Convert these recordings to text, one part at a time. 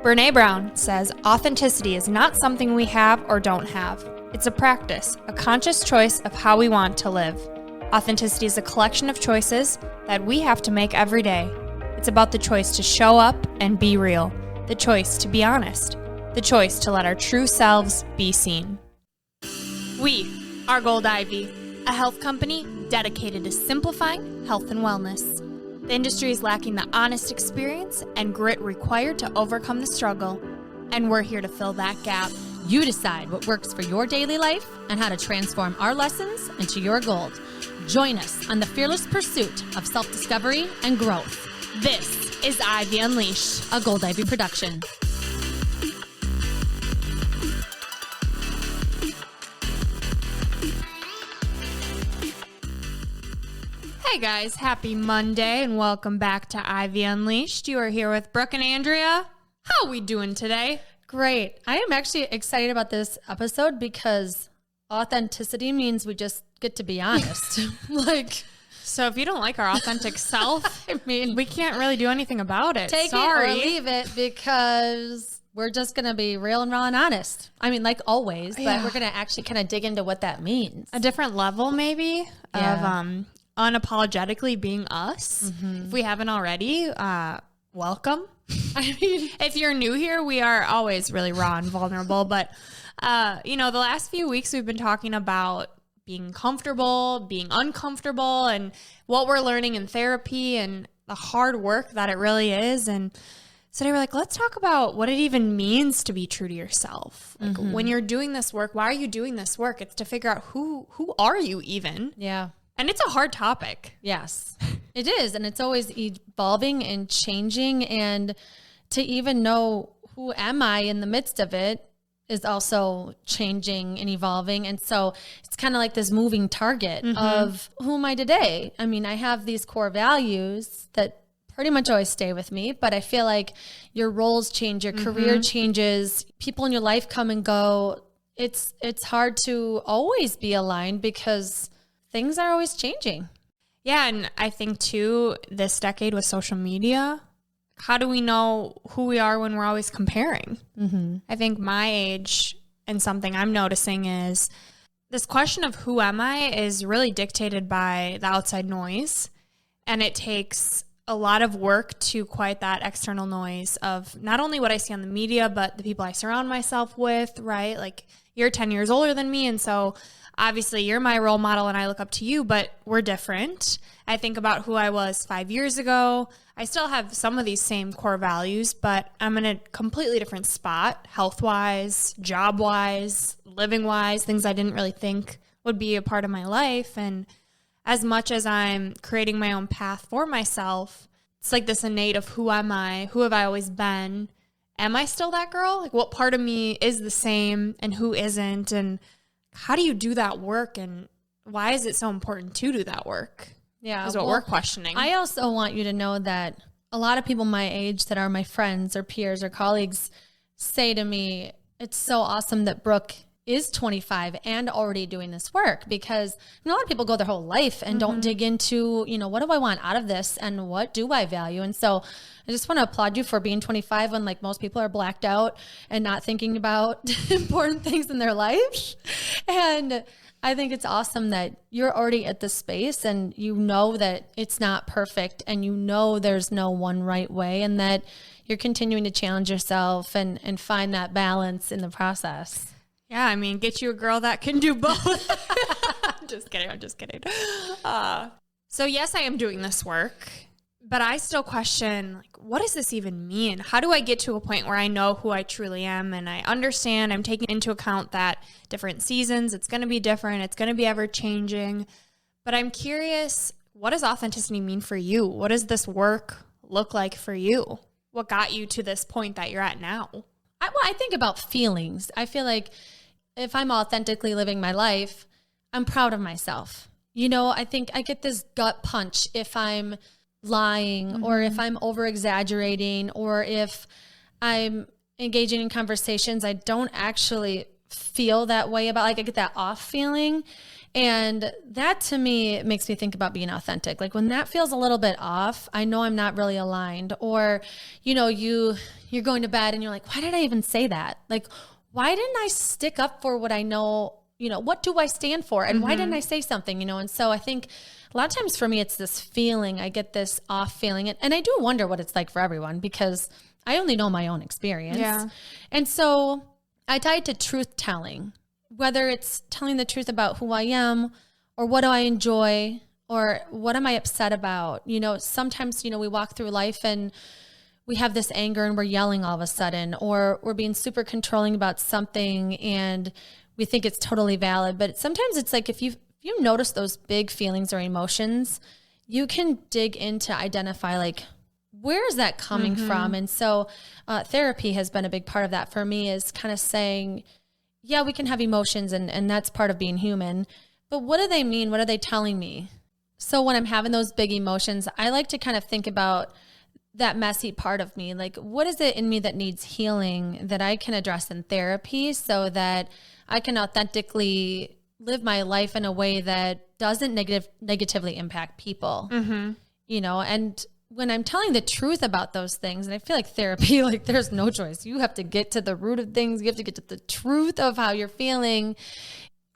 Brené Brown says authenticity is not something we have or don't have. It's a practice, a conscious choice of how we want to live. Authenticity is a collection of choices that we have to make every day. It's about the choice to show up and be real, the choice to be honest, the choice to let our true selves be seen. We are Gold Ivy, a health company dedicated to simplifying health and wellness. The industry is lacking the honest experience and grit required to overcome the struggle, and we're here to fill that gap. You decide what works for your daily life and how to transform our lessons into your gold. Join us on the fearless pursuit of self-discovery and growth. This is Ivy Unleashed, a Gold Ivy production. Hey guys, happy Monday and welcome back to Ivy Unleashed. You are here with Brooke and Andrea. How are we doing today? Great. I am actually excited about this episode because authenticity means we just get to be honest. So if you don't like our authentic self, I mean, we can't really do anything about it. Take Sorry. it or leave it because we're just going to be real and raw and honest. I mean, like always, but we're going to actually kind of dig into what that means. A different level maybe of unapologetically being us. Mm-hmm. If we haven't already, welcome. I mean, if you're new here, we are always really raw and vulnerable. But, the last few weeks we've been talking about being comfortable, being uncomfortable, and what we're learning in therapy and the hard work that it really is. And so they were like, let's talk about what it even means to be true to yourself. Like when you're doing this work, why are you doing this work? It's to figure out who are you even? Yeah. And it's a hard topic. Yes, it is. And it's always evolving and changing. And to even know who am I in the midst of it is also changing and evolving. And so it's kind of like this moving target of who am I today? I mean, I have these core values that pretty much always stay with me, but I feel like your roles change, your career changes, people in your life come and go. It's hard to always be aligned because things are always changing. Yeah, and I think too, this decade with social media, how do we know who we are when we're always comparing? I think my age and something I'm noticing is this question of who am I is really dictated by the outside noise. And it takes a lot of work to quiet that external noise of not only what I see on the media, but the people I surround myself with, right? Like you're 10 years older than me. And so obviously you're my role model and I look up to you, but we're different. I think about who I was 5 years ago. I still have some of these same core values, but I'm in a completely different spot, health-wise, job-wise, living-wise, things I didn't really think would be a part of my life. And as much as I'm creating my own path for myself, it's like this innate of who am I? Who have I always been? Am I still that girl? Like what part of me is the same and who isn't? And how do you do that work? And why is it so important to do that work? Yeah, is what we're questioning. I also want you to know that a lot of people my age that are my friends or peers or colleagues say to me, it's so awesome that Brooke is 25 and already doing this work, because a lot of people go their whole life and don't dig into, what do I want out of this and what do I value? And so I just want to applaud you for being 25 when like most people are blacked out and not thinking about important things in their life. And I think it's awesome that you're already at this space and you know that it's not perfect and you know there's no one right way and that you're continuing to challenge yourself and find that balance in the process. Yeah, I mean, get you a girl that can do both. I'm just kidding. So yes, I am doing this work, but I still question, like, what does this even mean? How do I get to a point where I know who I truly am and I understand I'm taking into account that different seasons, it's going to be different, it's going to be ever changing. But I'm curious, what does authenticity mean for you? What does this work look like for you? What got you to this point that you're at now? I think about feelings. I feel like if I'm authentically living my life, I'm proud of myself. I think I get this gut punch if I'm lying or if I'm over exaggerating or if I'm engaging in conversations I don't actually feel that way about. Like I get that off feeling. And that to me makes me think about being authentic. Like when that feels a little bit off, I know I'm not really aligned. Or, you're going to bed and you're like, why did I even say that? Like, why didn't I stick up for what I know? What do I stand for? And why didn't I say something? And so I think a lot of times for me, it's this feeling, I get this off feeling. And I do wonder what it's like for everyone because I only know my own experience. Yeah. And so I tie it to truth telling, whether it's telling the truth about who I am or what do I enjoy or what am I upset about? Sometimes, we walk through life and we have this anger and we're yelling all of a sudden, or we're being super controlling about something and we think it's totally valid. But sometimes it's like, if you notice those big feelings or emotions, you can dig in to identify like, where is that coming from? And so therapy has been a big part of that for me, is kind of saying, yeah, we can have emotions and that's part of being human, but what do they mean? What are they telling me? So when I'm having those big emotions, I like to kind of think about that messy part of me. Like, what is it in me that needs healing that I can address in therapy so that I can authentically live my life in a way that doesn't negatively impact people, and when I'm telling the truth about those things, and I feel like therapy, like there's no choice. You have to get to the root of things. You have to get to the truth of how you're feeling.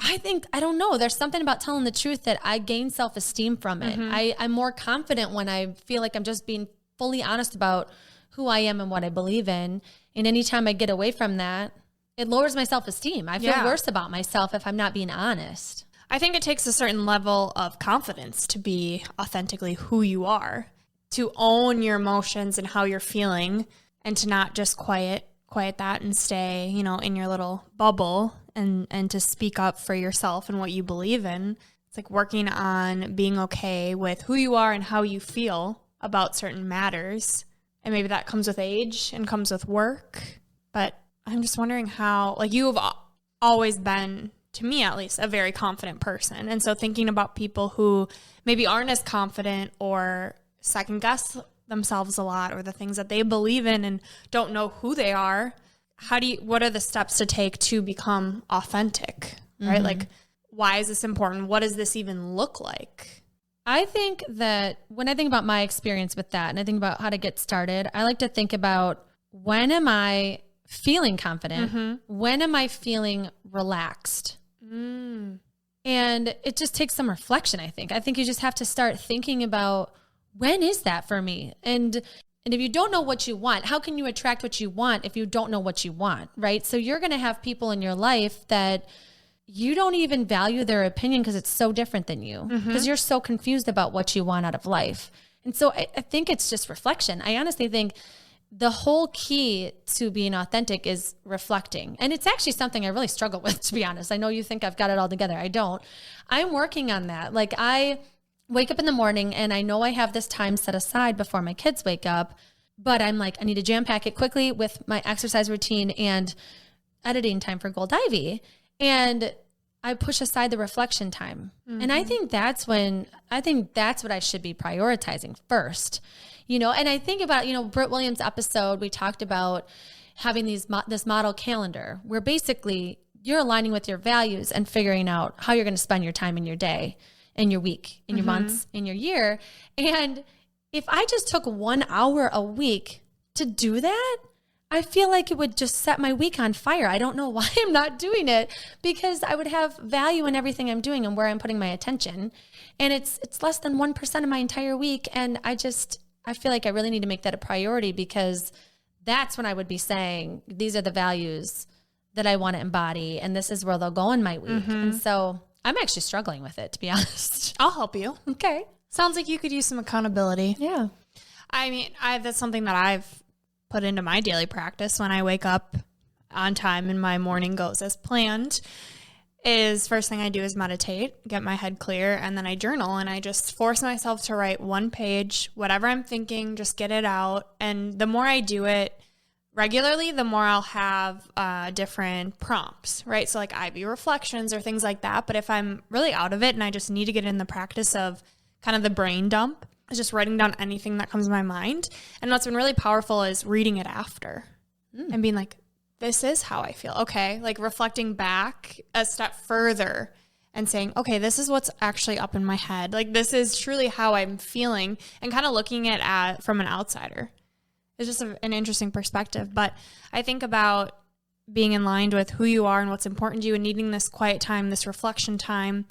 I don't know. There's something about telling the truth that I gain self-esteem from it. I'm more confident when I feel like I'm just being fully honest about who I am and what I believe in. And anytime I get away from that, it lowers my self-esteem. I feel worse about myself if I'm not being honest. I think it takes a certain level of confidence to be authentically who you are, to own your emotions and how you're feeling, and to not just quiet that and stay, in your little bubble, and to speak up for yourself and what you believe in. It's like working on being okay with who you are and how you feel about certain matters. And maybe that comes with age and comes with work. But I'm just wondering how, like, you have always been, to me at least, a very confident person. And so thinking about people who maybe aren't as confident or second guess themselves a lot, or the things that they believe in and don't know who they are, what are the steps to take to become authentic, right? Like, why is this important? What does this even look like? I think that when I think about my experience with that and I think about how to get started, I like to think about, when am I feeling confident? When am I feeling relaxed? And it just takes some reflection, I think. I think you just have to start thinking about, when is that for me? And if you don't know what you want, how can you attract what you want if you don't know what you want, right? So you're going to have people in your life that you don't even value their opinion because it's so different than you, because you're so confused about what you want out of life. And so I think it's just reflection. I honestly think the whole key to being authentic is reflecting. And it's actually something I really struggle with, to be honest. I know you think I've got it all together. I don't. I'm working on that. Like, I wake up in the morning and I know I have this time set aside before my kids wake up, but I'm like, I need to jam pack it quickly with my exercise routine and editing time for Gold Ivy. And I push aside the reflection time. And I think that's what I should be prioritizing first, and I think about, Britt Williams' episode, we talked about having this model calendar where basically you're aligning with your values and figuring out how you're going to spend your time in your day, in your week, in your months, in your year. And if I just took 1 hour a week to do that, I feel like it would just set my week on fire. I don't know why I'm not doing it, because I would have value in everything I'm doing and where I'm putting my attention. And it's less than 1% of my entire week. And I feel like I really need to make that a priority, because that's when I would be saying, these are the values that I want to embody, and this is where they'll go in my week. And so I'm actually struggling with it, to be honest. I'll help you. Okay. Sounds like you could use some accountability. Yeah. I mean, that's something that I've put into my daily practice when I wake up on time and my morning goes as planned. Is first thing I do is meditate, get my head clear, and then I journal, and I just force myself to write 1 page, whatever I'm thinking, just get it out. And the more I do it regularly, the more I'll have different prompts, right? So like Ivy reflections or things like that. But if I'm really out of it and I just need to get in the practice of kind of the brain dump, is just writing down anything that comes to my mind. And what's been really powerful is reading it after and being like, this is how I feel. Okay. Like reflecting back a step further and saying, okay, this is what's actually up in my head. Like, this is truly how I'm feeling, and kind of looking at from an outsider. It's just an interesting perspective. But I think about being in line with who you are and what's important to you, and needing this quiet time, this reflection time.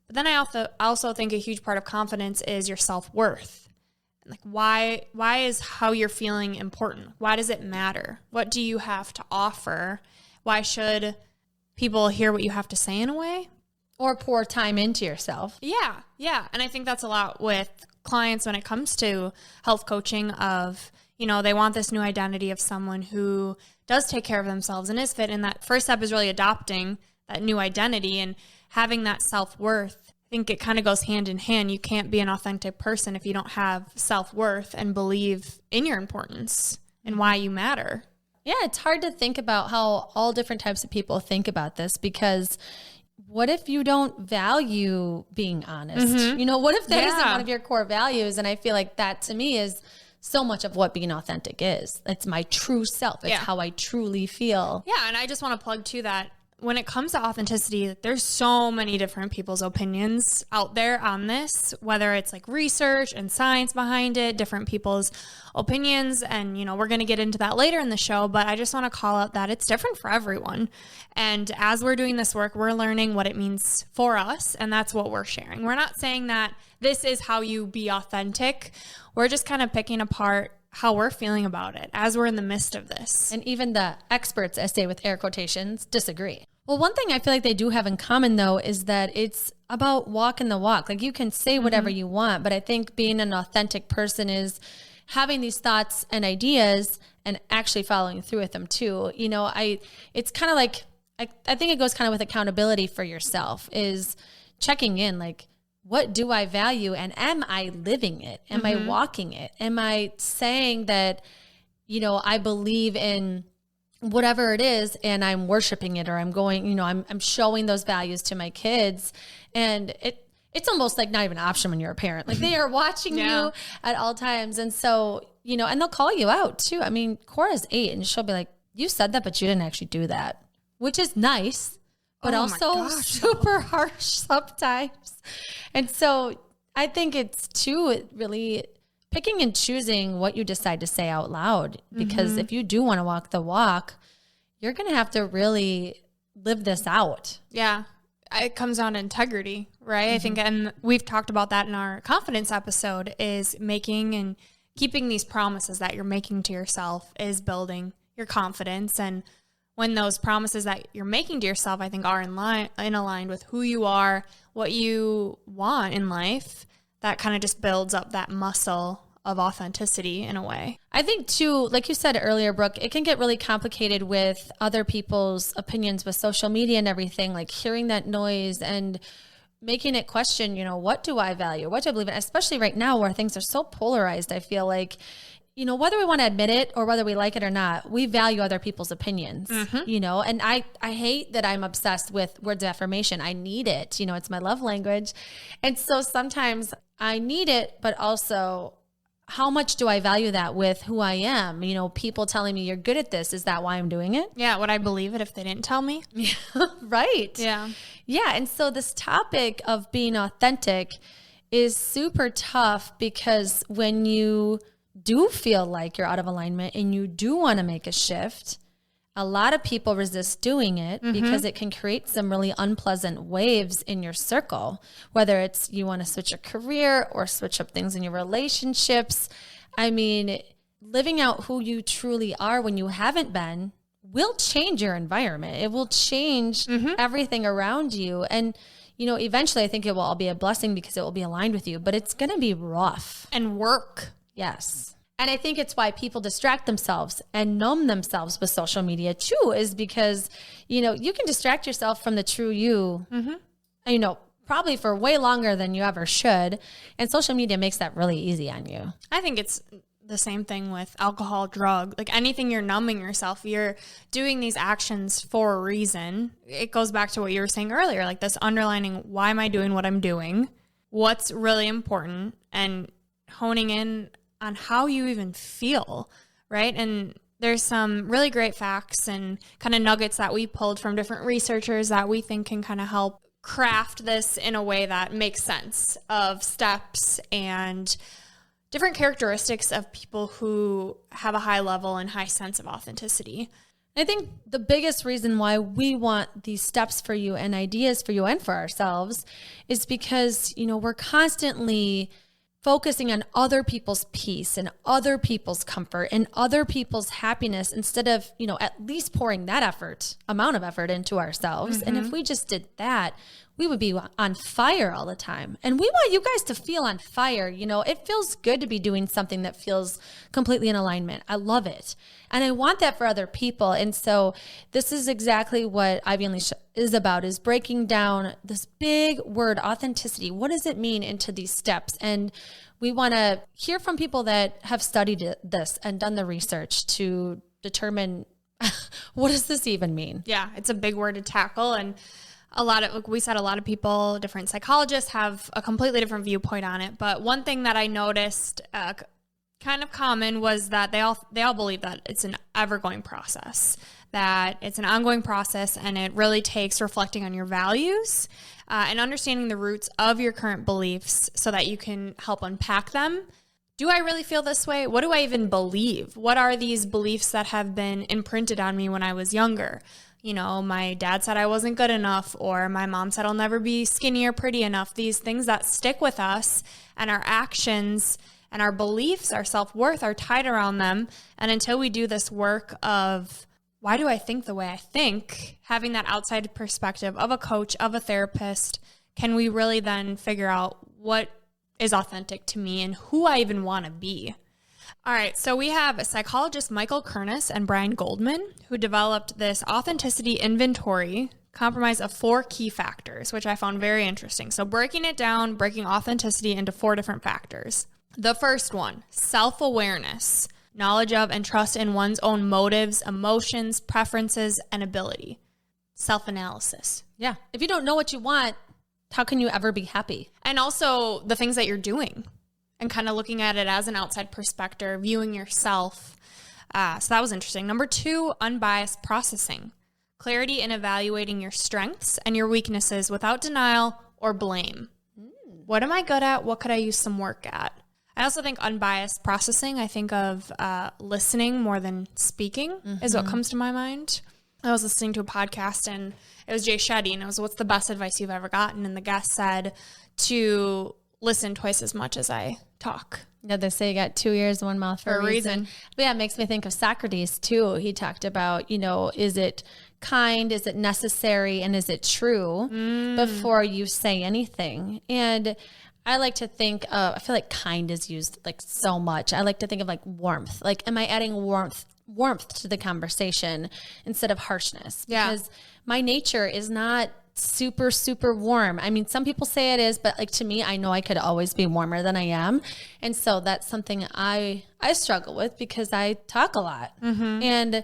But then I also think a huge part of confidence is your self-worth. Like, why is how you're feeling important? Why does it matter? What do you have to offer? Why should people hear what you have to say in a way? Or pour time into yourself. Yeah. And I think that's a lot with clients when it comes to health coaching of, they want this new identity of someone who does take care of themselves and is fit. And that first step is really adopting that new identity and having that self-worth. I think it kind of goes hand in hand. You can't be an authentic person if you don't have self-worth and believe in your importance and why you matter. Yeah, it's hard to think about how all different types of people think about this, because what if you don't value being honest? Mm-hmm. What if that isn't one of your core values? And I feel like that to me is so much of what being authentic is. It's my true self. It's how I truly feel. Yeah, and I just want to plug too that when it comes to authenticity, there's so many different people's opinions out there on this, whether it's like research and science behind it, different people's opinions. And, we're going to get into that later in the show, but I just want to call out that it's different for everyone. And as we're doing this work, we're learning what it means for us. And that's what we're sharing. We're not saying that this is how you be authentic. We're just kind of picking apart how we're feeling about it as we're in the midst of this. And even the experts, I say with air quotations, disagree. Well, one thing I feel like they do have in common, though, is that it's about walking the walk. Like, you can say whatever you want, but I think being an authentic person is having these thoughts and ideas and actually following through with them too. It's kind of like, I think it goes kind of with accountability for yourself, is checking in, like, what do I value, and am I living it? Am I walking it? Am I saying that, I believe in whatever it is and I'm worshiping it, or I'm going, I'm showing those values to my kids. And it's almost like not even an option when you're a parent. Like, they are watching you at all times. And so, and they'll call you out too. I mean, Cora's 8 and she'll be like, you said that, but you didn't actually do that, which is nice, but also super harsh sometimes. And so I think it's too really picking and choosing what you decide to say out loud, because if you do want to walk the walk, you're going to have to really live this out. Yeah. It comes down to integrity, right? I think, and we've talked about that in our confidence episode, is making and keeping these promises that you're making to yourself is building your confidence. And when those promises that you're making to yourself, I think, are in aligned with who you are, what you want in life, that kind of just builds up that muscle of authenticity in a way. I think too, like you said earlier, Brooke, it can get really complicated with other people's opinions with social media and everything, like hearing that noise and making it question, what do I value? What do I believe in? Especially right now where things are so polarized, I feel like, whether we want to admit it or whether we like it or not, we value other people's opinions, and I hate that I'm obsessed with words of affirmation. I need it. It's my love language. And so sometimes I need it, but also, how much do I value that with who I am? People telling me you're good at this. Is that why I'm doing it? Yeah. Would I believe it if they didn't tell me? Right. Yeah. Yeah. And so this topic of being authentic is super tough, because when you do feel like you're out of alignment and you do want to make a shift, a lot of people resist doing it because it can create some really unpleasant waves in your circle, whether it's you want to switch a career or switch up things in your relationships. I mean, living out who you truly are when you haven't been will change your environment. It will change everything around you. And, eventually I think it will all be a blessing because it will be aligned with you, but it's going to be rough. And work. Yes. And I think it's why people distract themselves and numb themselves with social media too, is because, you can distract yourself from the true you, probably for way longer than you ever should. And social media makes that really easy on you. I think it's the same thing with alcohol, drug, like anything you're numbing yourself, you're doing these actions for a reason. It goes back to what you were saying earlier, like this underlining, why am I doing what I'm doing? What's really important, and honing in on how you even feel, right? And there's some really great facts and kind of nuggets that we pulled from different researchers that we think can kind of help craft this in a way that makes sense of steps and different characteristics of people who have a high level and high sense of authenticity. I think the biggest reason why we want these steps for you and ideas for you and for ourselves is because, we're constantly focusing on other people's peace and other people's comfort and other people's happiness instead of, at least pouring that amount of effort into ourselves. And if we just did that, we would be on fire all the time. And we want you guys to feel on fire. It feels good to be doing something that feels completely in alignment. I love it. And I want that for other people. And so this is exactly what Ivy Unleashed is about, is breaking down this big word, authenticity. What does it mean into these steps? And we want to hear from people that have studied this and done the research to determine what does this even mean? Yeah, it's a big word to tackle. And a lot of people, different psychologists have a completely different viewpoint on it. But one thing that I noticed kind of common was that they all believe that it's an ever-going process, that it's an ongoing process, and it really takes reflecting on your values and understanding the roots of your current beliefs so that you can help unpack them. Do I really feel this way? What do I even believe? What are these beliefs that have been imprinted on me when I was younger? My dad said I wasn't good enough, or my mom said I'll never be skinny or pretty enough. These things that stick with us, and our actions and our beliefs, our self-worth are tied around them. And until we do this work of why do I think the way I think, having that outside perspective of a coach, of a therapist, can we really then figure out what is authentic to me and who I even want to be? All right, so we have psychologist Michael Kernis and Brian Goldman, who developed this authenticity inventory comprised of 4 key factors, which I found very interesting. So breaking it down, breaking authenticity into 4 different factors. The first one, self-awareness, knowledge of and trust in one's own motives, emotions, preferences, and ability. Self-analysis. Yeah. If you don't know what you want, how can you ever be happy? And also the things that you're doing, and kind of looking at it as an outside perspective, viewing yourself. So that was interesting. Number 2, unbiased processing. Clarity in evaluating your strengths and your weaknesses without denial or blame. What am I good at? What could I use some work at? I also think unbiased processing, I think of listening more than speaking is what comes to my mind. I was listening to a podcast and it was Jay Shetty, and it was, what's the best advice you've ever gotten? And the guest said to listen twice as much as I talk. Yeah, they say you got 2 ears, 1 mouth for a reason. But yeah, it makes me think of Socrates too. He talked about, is it kind, is it necessary, and is it true before you say anything? And I like to think I feel like kind is used like so much. I like to think of like warmth. Like, am I adding warmth to the conversation instead of harshness? Yeah. Because my nature is not super, super warm. I mean, some people say it is, but like to me, I know I could always be warmer than I am. And so that's something I struggle with because I talk a lot. And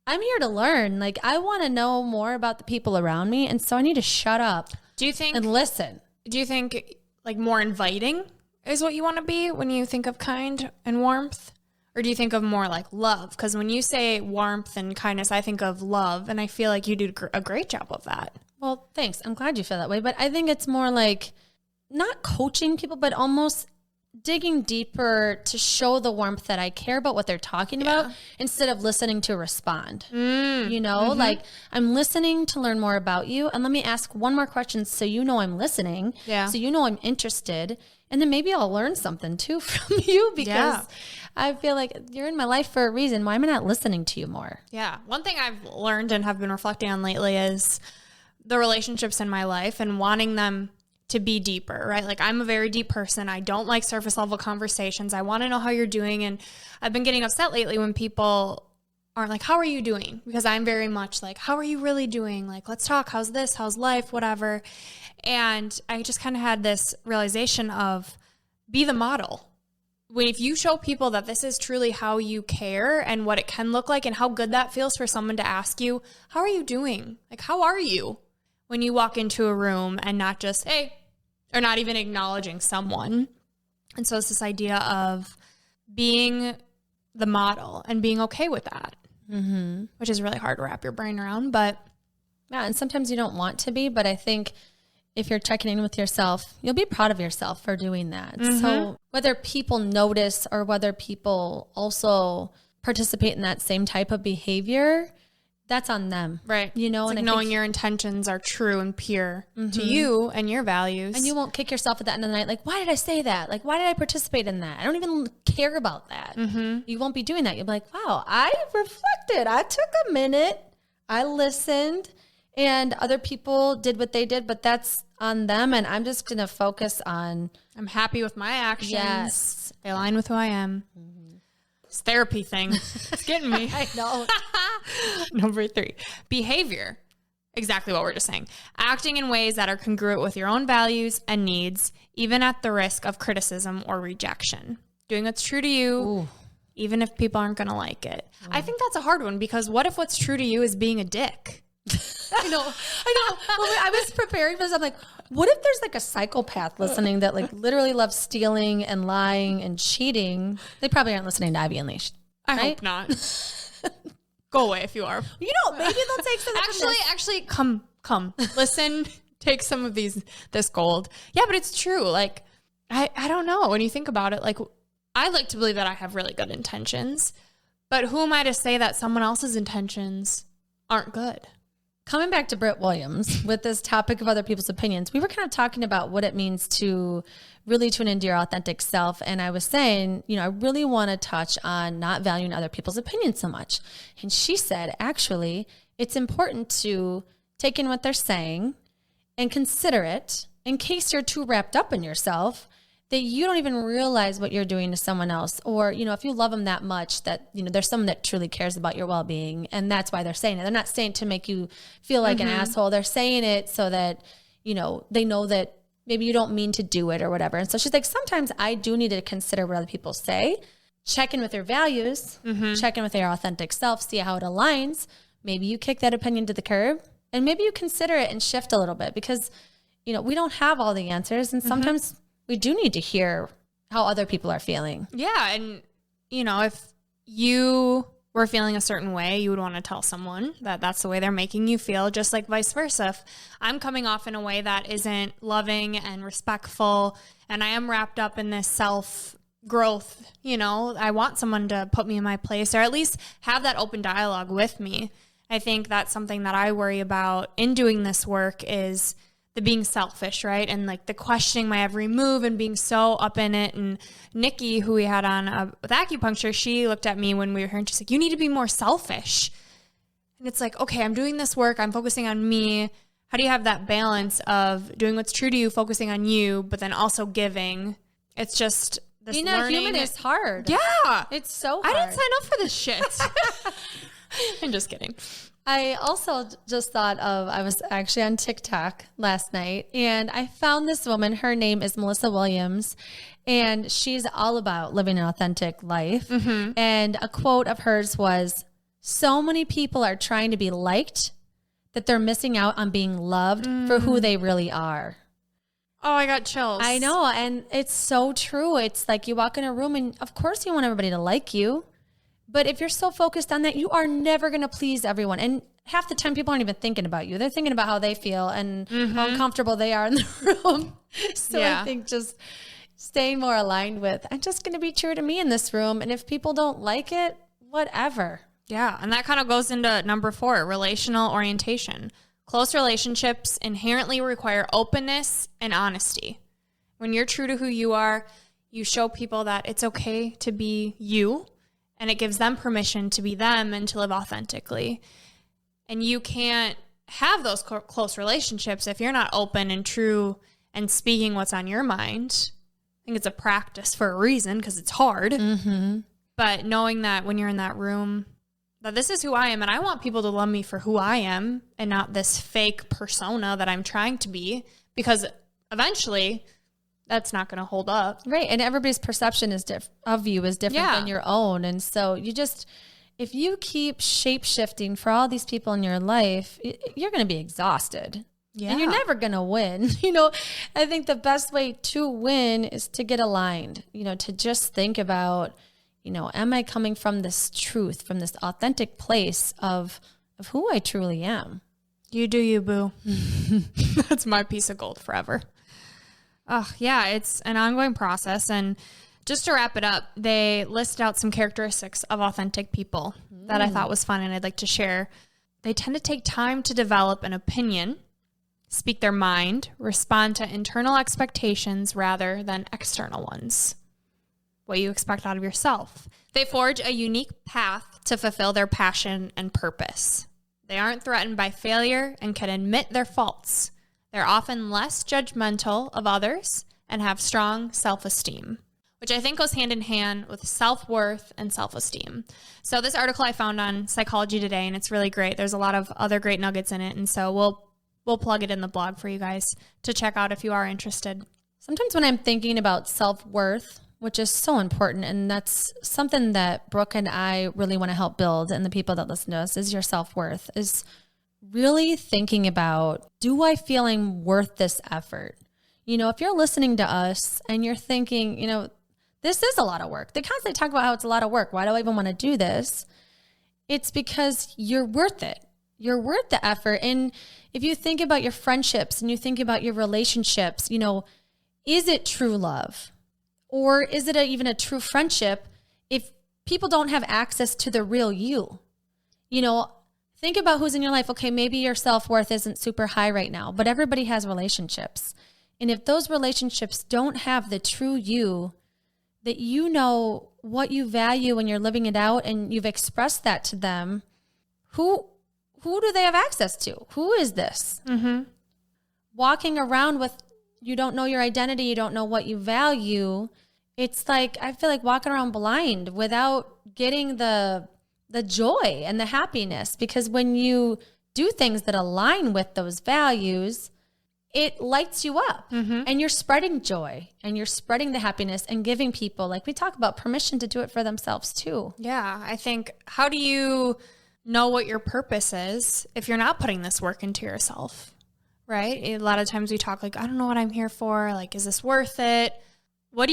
I'm here to learn. Like, I want to know more about the people around me. And so I need to shut up and listen. Do you think like more inviting is what you want to be when you think of kind and warmth? Or do you think of more like love? Because when you say warmth and kindness, I think of love. And I feel like you do a great job of that. Well, thanks. I'm glad you feel that way. But I think it's more like not coaching people, but almost digging deeper to show the warmth that I care about what they're talking about instead of listening to respond. Like I'm listening to learn more about you. And let me ask one more question so you know I'm listening. Yeah. So you know I'm interested. And then maybe I'll learn something too from you because I feel like you're in my life for a reason. Why am I not listening to you more? Yeah. One thing I've learned and have been reflecting on lately is the relationships in my life and wanting them to be deeper, right? Like I'm a very deep person. I don't like surface level conversations. I want to know how you're doing. And I've been getting upset lately when people aren't like, how are you doing? Because I'm very much like, how are you really doing? Like, let's talk. How's this? How's life? Whatever. And I just kind of had this realization of be the model. If you show people that this is truly how you care and what it can look like and how good that feels for someone to ask you, how are you doing? Like, how are you? When you walk into a room and not just, hey, or not even acknowledging someone. And so it's this idea of being the model and being okay with that, which is really hard to wrap your brain around. But yeah, and sometimes you don't want to be, but I think if you're checking in with yourself, you'll be proud of yourself for doing that. So whether people notice or whether people also participate in that same type of behavior, that's on them. Right. You know, it's and like knowing your intentions are true and pure to you and your values. And you won't kick yourself at the end of the night. Like, why did I say that? Like, why did I participate in that? I don't even care about that. You won't be doing that. You'll be like, wow, I reflected. I took a minute. I listened, and other people did what they did, but that's on them. And I'm just going to focus on. I'm happy with my actions. Yes. They align with who I am. This therapy thing. It's getting me. I know. Number 3, behavior. Exactly what we're just saying. Acting in ways that are congruent with your own values and needs, even at the risk of criticism or rejection. Doing what's true to you, even if people aren't going to like it. I think that's a hard one, because what if what's true to you is being a dick? I know. Well, I was preparing for this. I'm like, what if there's like a psychopath listening that like literally loves stealing and lying and cheating? They probably aren't listening to Ivy Unleashed. I right? hope not. Go away if you are. You know, maybe they'll take some. Actually, come, listen, take some of this gold. Yeah, but it's true. Like, I don't know. When you think about it, like, I like to believe that I have really good intentions, but who am I to say that someone else's intentions aren't good? Coming back to Britt Williams with this topic of other people's opinions, we were kind of talking about what it means to really tune into your authentic self. And I was saying, you know, I really want to touch on not valuing other people's opinions so much. And she said, actually, it's important to take in what they're saying and consider it in case you're too wrapped up in yourself that you don't even realize what you're doing to someone else. Or, you know, if you love them that much that, you know, there's someone that truly cares about your well-being, and that's why they're saying it. They're not saying it to make you feel like an asshole. They're saying it so that, you know, they know that maybe you don't mean to do it or whatever. And so she's like, sometimes I do need to consider what other people say, check in with your values, check in with your authentic self, see how it aligns. Maybe you kick that opinion to the curb, and maybe you consider it and shift a little bit, because, you know, we don't have all the answers. And sometimes we do need to hear how other people are feeling. Yeah. And, you know, if you were feeling a certain way, you would want to tell someone that that's the way they're making you feel, just like vice versa. If I'm coming off in a way that isn't loving and respectful, and I am wrapped up in this self growth, you know, I want someone to put me in my place, or at least have that open dialogue with me. I think that's something that I worry about in doing this work, is the being selfish, right? And like the questioning my every move and being so up in it. And Nikki, who we had on with acupuncture, she looked at me when we were here and she's like, you need to be more selfish. And it's like, okay, I'm doing this work. I'm focusing on me. How do you have that balance of doing what's true to you, focusing on you, but then also giving? It's just this Being learning. a human is hard. Yeah. It's so hard. I didn't sign up for this shit. I'm just kidding. I also just thought of, I was actually on TikTok last night, and I found this woman. Her name is Melissa Williams, and she's all about living an authentic life. And a quote of hers was, so many people are trying to be liked that they're missing out on being loved for who they really are. Oh, I got chills. I know. And it's so true. It's like you walk in a room and of course you want everybody to like you. But if you're so focused on that, you are never going to please everyone. And half the time people aren't even thinking about you. They're thinking about how they feel and how uncomfortable they are in the room. So I think just staying more aligned with, I'm just going to be true to me in this room. And if people don't like it, whatever. Yeah. And that kind of goes into number 4, relational orientation. Close relationships inherently require openness and honesty. When you're true to who you are, you show people that it's okay to be you, and it gives them permission to be them and to live authentically. And you can't have those close relationships if you're not open and true and speaking what's on your mind. I think it's a practice for a reason, because it's hard. But knowing that when you're in that room, that this is who I am, and I want people to love me for who I am and not this fake persona that I'm trying to be, because eventually that's not going to hold up. Right. And everybody's perception is of you is different than your own. And so you just, if you keep shape shifting for all these people in your life, you're going to be exhausted. Yeah. And you're never going to win. You know, I think the best way to win is to get aligned, you know, to just think about, you know, am I coming from this truth, from this authentic place of who I truly am? You do you, boo. That's my piece of gold forever. Oh, yeah, it's an ongoing process. And just to wrap it up, they list out some characteristics of authentic people that I thought was fun and I'd like to share. They tend to take time to develop an opinion, speak their mind, respond to internal expectations rather than external ones. What you expect out of yourself. They forge a unique path to fulfill their passion and purpose. They aren't threatened by failure and can admit their faults. They're often less judgmental of others and have strong self-esteem, which I think goes hand in hand with self-worth and self-esteem. So this article I found on Psychology Today, and it's really great. There's a lot of other great nuggets in it, and so we'll plug it in the blog for you guys to check out if you are interested. Sometimes when I'm thinking about self-worth, which is so important, and that's something that Brooke and I really want to help build, and the people that listen to us, is your self-worth, is really thinking about, do I feeling worth this effort? You know, if you're listening to us and you're thinking, you know, this is a lot of work. They constantly talk about how it's a lot of work. Why do I even want to do this? It's because you're worth it. You're worth the effort. And if you think about your friendships and you think about your relationships, you know, is it true love? Or is it even a true friendship if people don't have access to the real you? You know, think about who's in your life. Okay, maybe your self-worth isn't super high right now, but everybody has relationships. And if those relationships don't have the true you, that you know what you value when you're living it out and you've expressed that to them, who do they have access to? Who is this? Mm-hmm. Walking around with, you don't know your identity, you don't know what you value. It's like, I feel like walking around blind without getting the joy and the happiness, because when you do things that align with those values, it lights you up and you're spreading joy and you're spreading the happiness and giving people, like we talk about, permission to do it for themselves too. Yeah. I think, how do you know what your purpose is if you're not putting this work into yourself? Right? A lot of times we talk like, I don't know what I'm here for. Like, is this worth it? What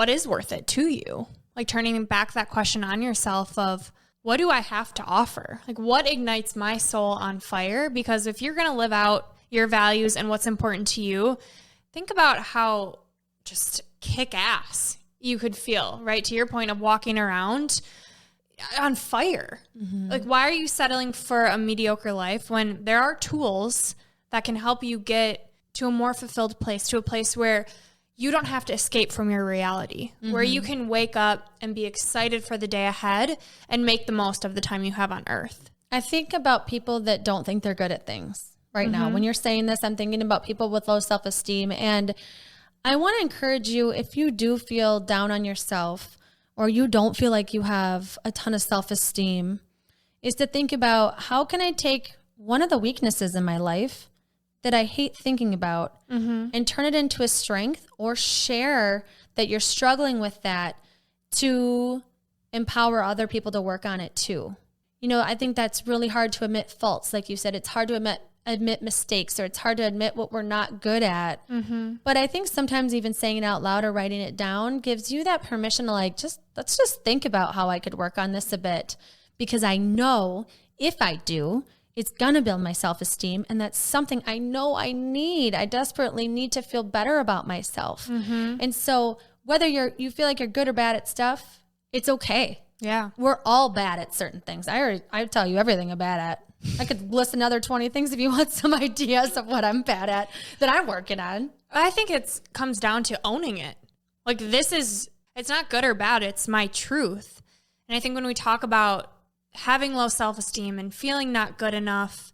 is worth it to you? Like turning back that question on yourself of, what do I have to offer? Like, what ignites my soul on fire? Because if you're going to live out your values and what's important to you, think about how just kick ass you could feel, right? To your point of walking around on fire. Mm-hmm. Like, why are you settling for a mediocre life when there are tools that can help you get to a more fulfilled place, to a place where you don't have to escape from your reality, where you can wake up and be excited for the day ahead and make the most of the time you have on earth. I think about people that don't think they're good at things right now. When you're saying this, I'm thinking about people with low self-esteem. And I want to encourage you, if you do feel down on yourself or you don't feel like you have a ton of self-esteem, is to think about, how can I take one of the weaknesses in my life that I hate thinking about and turn it into a strength, or share that you're struggling with that to empower other people to work on it too. You know, I think that's really hard to admit faults. Like you said, it's hard to admit mistakes, or it's hard to admit what we're not good at. But I think sometimes even saying it out loud or writing it down gives you that permission to like, let's just think about how I could work on this a bit, because I know if I do, it's going to build my self-esteem. And that's something I know I need. I desperately need to feel better about myself. And so whether you feel like you're good or bad at stuff, it's okay. Yeah. We're all bad at certain things. I tell you everything I'm bad at. I could list another 20 things if you want some ideas of what I'm bad at that I'm working on. I think it comes down to owning it. Like, it's not good or bad. It's my truth. And I think when we talk about having low self-esteem and feeling not good enough,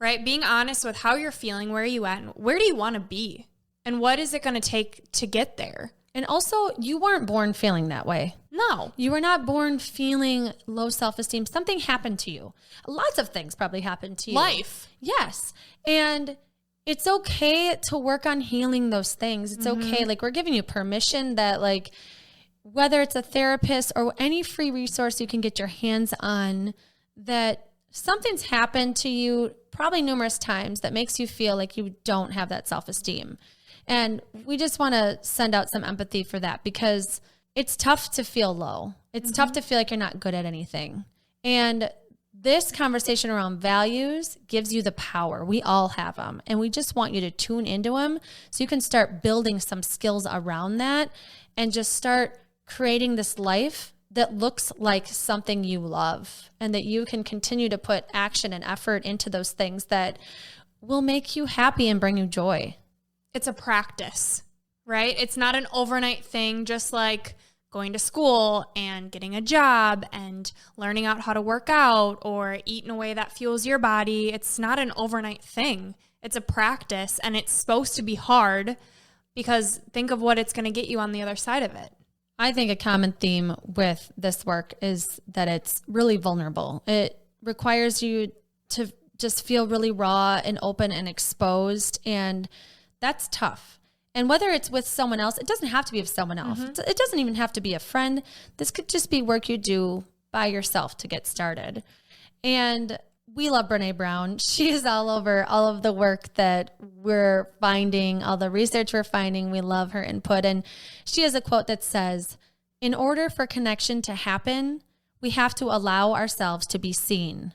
right? Being honest with how you're feeling, where are you at, and where do you want to be? And what is it going to take to get there? And also, you weren't born feeling that way. No. You were not born feeling low self-esteem. Something happened to you. Lots of things probably happened to you. Life. Yes. And it's okay to work on healing those things. It's okay. Like, we're giving you permission that, like, whether it's a therapist or any free resource you can get your hands on, that something's happened to you probably numerous times that makes you feel like you don't have that self-esteem. And we just want to send out some empathy for that, because it's tough to feel low. It's tough to feel like you're not good at anything. And this conversation around values gives you the power. We all have them. And we just want you to tune into them so you can start building some skills around that and just start creating this life that looks like something you love and that you can continue to put action and effort into those things that will make you happy and bring you joy. It's a practice, right? It's not an overnight thing, just like going to school and getting a job and learning out how to work out or eat in a way that fuels your body. It's not an overnight thing. It's a practice, and it's supposed to be hard because think of what it's going to get you on the other side of it. I think a common theme with this work is that it's really vulnerable. It requires you to just feel really raw and open and exposed, and that's tough. And whether it's with someone else, it doesn't have to be with someone else. It doesn't even have to be a friend. This could just be work you do by yourself to get started. And we love Brené Brown. She is all over all of the work that we're finding, all the research we're finding. We love her input. And she has a quote that says, "In order for connection to happen, we have to allow ourselves to be seen,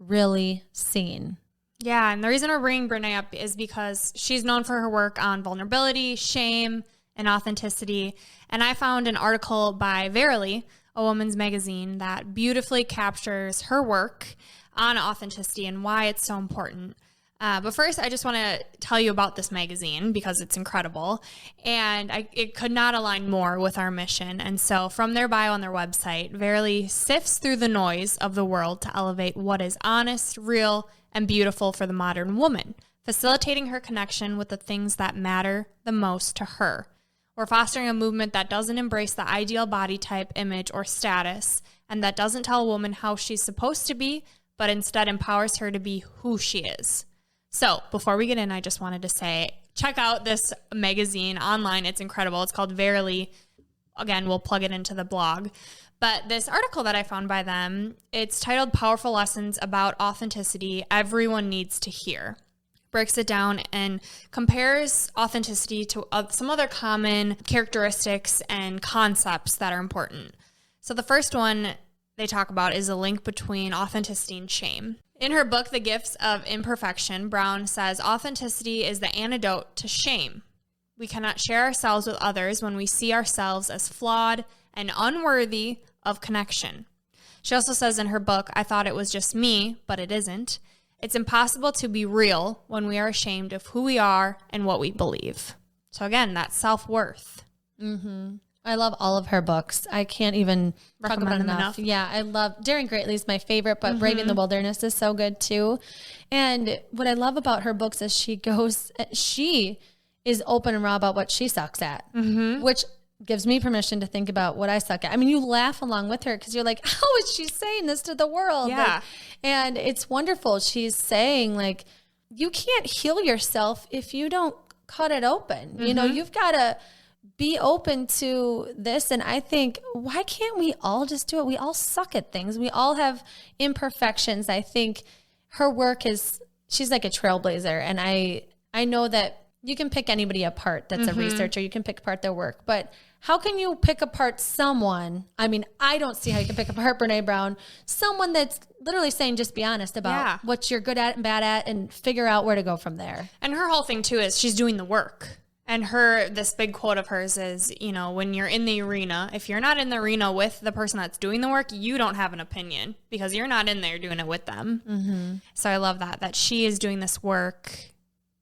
really seen." Yeah, and the reason we're bringing Brené up is because she's known for her work on vulnerability, shame, and authenticity. And I found an article by Verily, a woman's magazine, that beautifully captures her work on authenticity and why it's so important. But first, I just want to tell you about this magazine because it's incredible. And it could not align more with our mission. And so from their bio on their website, Verily sifts through the noise of the world to elevate what is honest, real, and beautiful for the modern woman, facilitating her connection with the things that matter the most to her. We're fostering a movement that doesn't embrace the ideal body type, image, or status, and that doesn't tell a woman how she's supposed to be, but instead empowers her to be who she is. So before we get in, I just wanted to say, check out this magazine online. It's incredible. It's called Verily. Again, we'll plug it into the blog. But this article that I found by them, it's titled Powerful Lessons About Authenticity Everyone Needs to Hear. Breaks it down and compares authenticity to some other common characteristics and concepts that are important. So the first one they talk about is a link between authenticity and shame. In her book, The Gifts of Imperfection, Brown says authenticity is the antidote to shame. We cannot share ourselves with others when we see ourselves as flawed and unworthy of connection. She also says in her book, I thought it was just me, but it isn't. It's impossible to be real when we are ashamed of who we are and what we believe. So again, that's self-worth. Mm-hmm. I love all of her books. I can't even talk about them enough. Yeah, I love Daring Greatly is my favorite, but Braving the Wilderness is so good too. And what I love about her books is she is open and raw about what she sucks at, which gives me permission to think about what I suck at. I mean, you laugh along with her because you're like, how is she saying this to the world? Yeah. Like, and it's wonderful. She's saying like, you can't heal yourself if you don't cut it open. You know, you've got to be open to this. And I think, why can't we all just do it? We all suck at things. We all have imperfections. I think her work she's like a trailblazer. And I know that you can pick anybody apart that's a researcher. You can pick apart their work. But how can you pick apart someone? I mean, I don't see how you can pick apart Brené Brown. Someone that's literally saying, just be honest about what you're good at and bad at and figure out where to go from there. And her whole thing, too, is she's doing the work. And this big quote of hers is, you know, when you're in the arena, if you're not in the arena with the person that's doing the work, you don't have an opinion because you're not in there doing it with them. So I love that she is doing this work,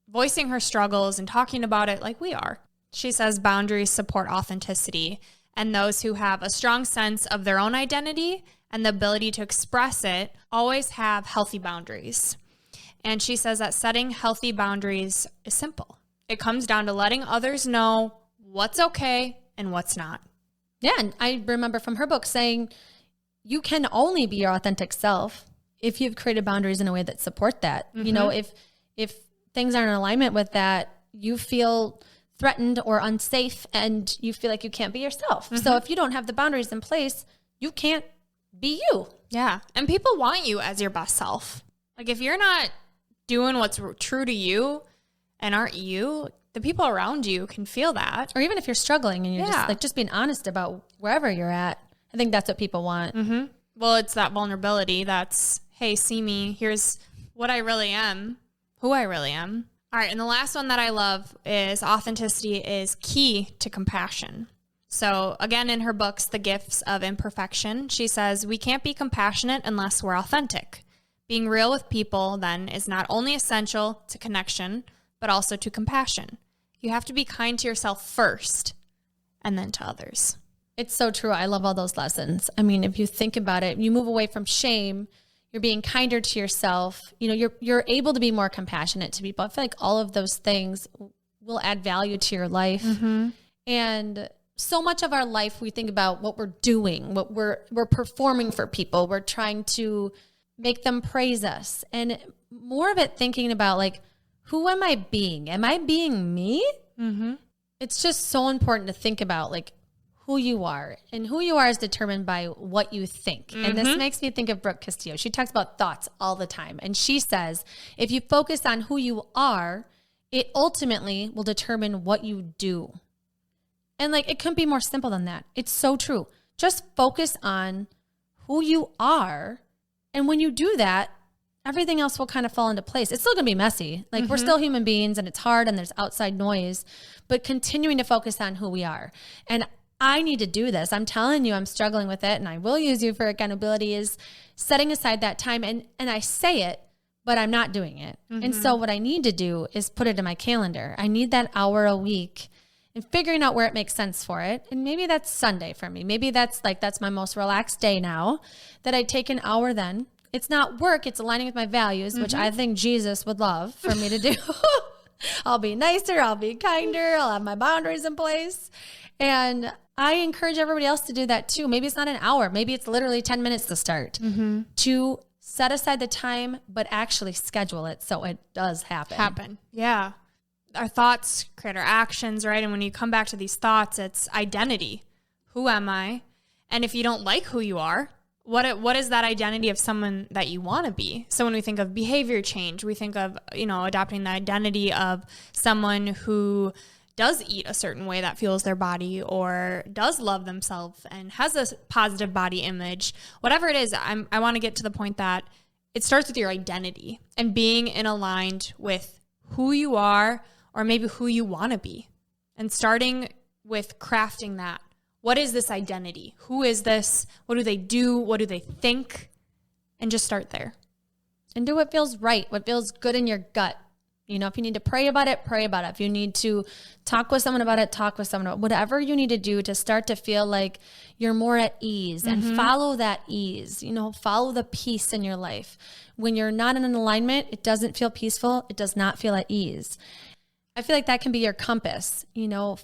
voicing her struggles and talking about it like we are. She says boundaries support authenticity, and those who have a strong sense of their own identity and the ability to express it always have healthy boundaries. And she says that setting healthy boundaries is simple. It comes down to letting others know what's okay and what's not. Yeah, and I remember from her book saying you can only be your authentic self if you've created boundaries in a way that support that. You know, if things aren't in alignment with that, you feel threatened or unsafe and you feel like you can't be yourself. So if you don't have the boundaries in place, you can't be you. Yeah, and people want you as your best self. Like if you're not doing what's true to you and aren't you, the people around you can feel that. Or even if you're struggling and you're just being honest about wherever you're at. I think that's what people want. Well, it's that vulnerability that's hey, see me. Here's what I really am, who I really am. All right. And the last one that I love is authenticity is key to compassion. So again, in her books, The Gifts of Imperfection, she says, we can't be compassionate unless we're authentic. Being real with people then is not only essential to connection, but also to compassion. You have to be kind to yourself first and then to others. It's so true. I love all those lessons. I mean, if you think about it, you move away from shame, you're being kinder to yourself. You know, you're able to be more compassionate to people. I feel like all of those things will add value to your life. Mm-hmm. And so much of our life, we think about what we're doing, what we're performing for people. We're trying to make them praise us. And more of it thinking about like, who am I being? Am I being me? Mm-hmm. It's just so important to think about like who you are, and who you are is determined by what you think. Mm-hmm. And this makes me think of Brooke Castillo. She talks about thoughts all the time. And she says, if you focus on who you are, it ultimately will determine what you do. And like, it couldn't be more simple than that. It's so true. Just focus on who you are. And when you do that, everything else will kind of fall into place. It's still going to be messy. Like we're still human beings and it's hard and there's outside noise, but continuing to focus on who we are. And I need to do this. I'm telling you, I'm struggling with it, and I will use you for accountability, is setting aside that time. And I say it, but I'm not doing it. Mm-hmm. And so what I need to do is put it in my calendar. I need that hour a week and figuring out where it makes sense for it. And maybe that's Sunday for me. Maybe that's my most relaxed day now, that I take an hour then. It's not work. It's aligning with my values, which I think Jesus would love for me to do. I'll be nicer. I'll be kinder. I'll have my boundaries in place. And I encourage everybody else to do that too. Maybe it's not an hour. Maybe it's literally 10 minutes to start. To set aside the time, but actually schedule it so it does happen. Yeah. Our thoughts create our actions, right? And when you come back to these thoughts, it's identity. Who am I? And if you don't like who you are, what is that identity of someone that you want to be? So when we think of behavior change, we think of, adopting the identity of someone who does eat a certain way that fuels their body, or does love themselves and has a positive body image. Whatever it is, I want to get to the point that it starts with your identity and being in aligned with who you are, or maybe who you want to be, and starting with crafting that. What is this identity? Who is this? What do they do? What do they think? And just start there. And do what feels right, what feels good in your gut. If you need to pray about it, pray about it. If you need to talk with someone about it, talk with someone about it. Whatever you need to do to start to feel like you're more at ease, and follow that ease. Follow the peace in your life. When you're not in an alignment, it doesn't feel peaceful. It does not feel at ease. I feel like that can be your compass.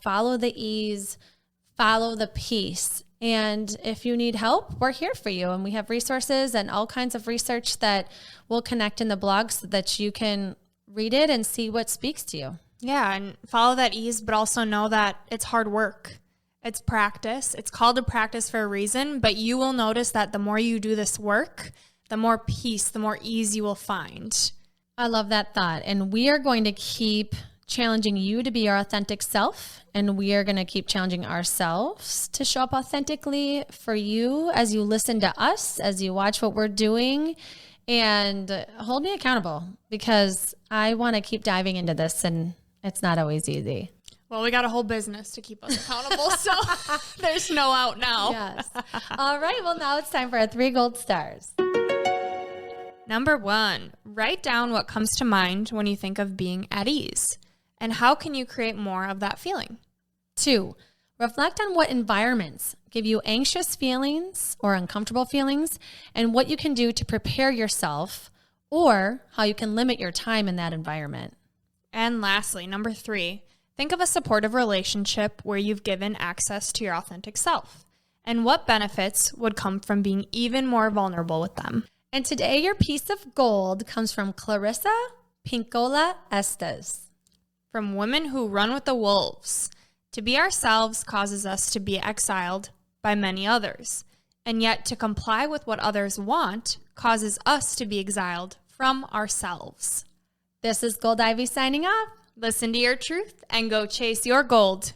Follow the ease, follow the peace. And if you need help, we're here for you. And we have resources and all kinds of research that we'll connect in the blog so that you can read it and see what speaks to you. Yeah, and follow that ease, but also know that it's hard work. It's practice. It's called to practice for a reason, but you will notice that the more you do this work, the more peace, the more ease you will find. I love that thought. And we are going to keep challenging you to be your authentic self, and we are going to keep challenging ourselves to show up authentically for you as you listen to us, as you watch what we're doing. And hold me accountable, because I want to keep diving into this, and it's not always easy. Well, we got a whole business to keep us accountable, so there's no out now. Yes. All right. Well, now it's time for our 3 gold stars. Number 1, write down what comes to mind when you think of being at ease, and how can you create more of that feeling. 2, reflect on what environments give you anxious feelings or uncomfortable feelings, and what you can do to prepare yourself, or how you can limit your time in that environment. And lastly, number 3, think of a supportive relationship where you've given access to your authentic self, and what benefits would come from being even more vulnerable with them. And today, your piece of gold comes from Clarissa Pinkola Estes. From Women Who Run with the Wolves. To be ourselves causes us to be exiled by many others, and yet to comply with what others want causes us to be exiled from ourselves. This is Gold Ivy signing off. Listen to your truth and go chase your gold.